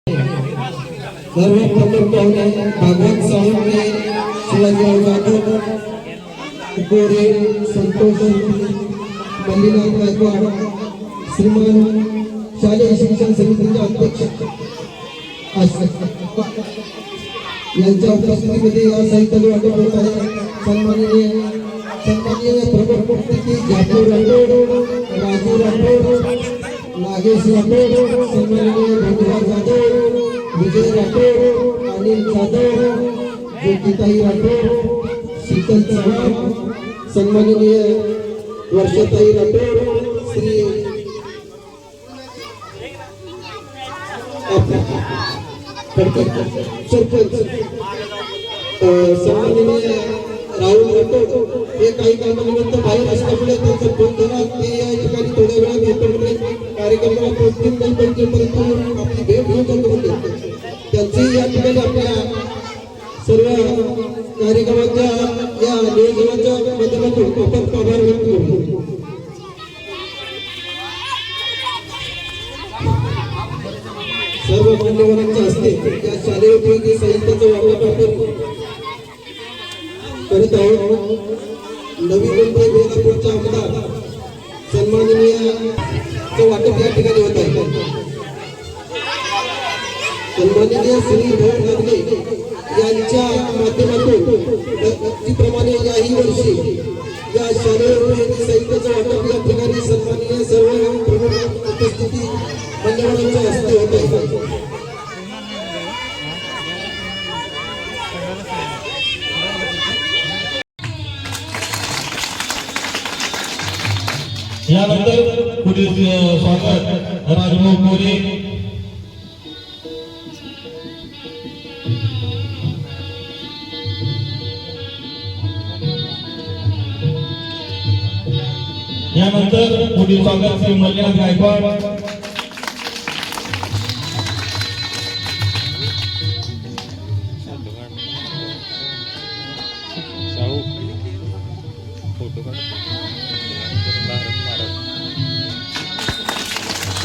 सर्वप्रथम भागवत साहब ने शिवाजीराव जाधव गोरे संतोष मल्लीनाथ गायकवाड श्रीमान शालेय शिक्षण समितीचे अध्यक्ष यांच्या उपस्थितीमध्ये या साहित्याला वाटप होत आहे। सन्माननीय प्रमुख उपस्थिती जाफर राठोड, राजू राठोड, नागेश राठोड, सन्माननीय भगवान जाधव, विजय राठोड, अनिल जाधव, ज्योतिताई राठोड, शीतल चव्हाण, सन्माननीय वर्षाताई राठोड, श्री सरपंच सन्माननीय राहुल राठोड हे काही कामानिमित्त बाहेर असल्यामुळे त्यांचा फोन झाला। ते या ठिकाणी थोड्या वेळा भेटून कार्यक्रमाला पोहोचतील नाही पाहिजे, परंतु आपली भेट घेऊन जातो होते। त्यांचे या ठिकाणी आपल्या सर्व कार्यक्रमाच्या या नियोजनाच्या माध्यमातून खूप आभार व्यक्त करतो। सर्व मान्यवरांच्या हस्ते या शालेय उपयोगी साहित्याचं वाटप आपण करत आहोत। नवी मुंबई बेलापूरचा आमदार सन्माननीय वाटप या ठिकाणी होत आहे। सन्माननीय श्री भाऊ लागले यांच्या माध्यमातून त्याप्रमाणे याही वर्षी या शालेय उपयोगी साहित्याचं वाटप या ठिकाणी सन्माननीय सर्व प्रमुख उपस्थिती मान्यवरांच्या हस्ते होत आहे। यानंतर पुढील स्वागत राजभाऊ मोरे यानंतर पुढील स्वागत श्री मल्लीनाथ गायकवाड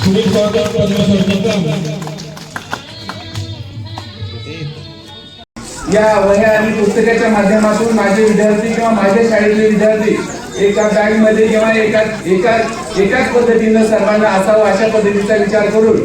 पुढील स्वागत या वह्या आणि पुस्तकाच्या माध्यमातून माझे विद्यार्थी किंवा माझ्या शाळेतले विद्यार्थी एका बॅग मध्ये किंवा एकाच पद्धतीनं सर्वांना असावं अशा पद्धतीचा विचार करून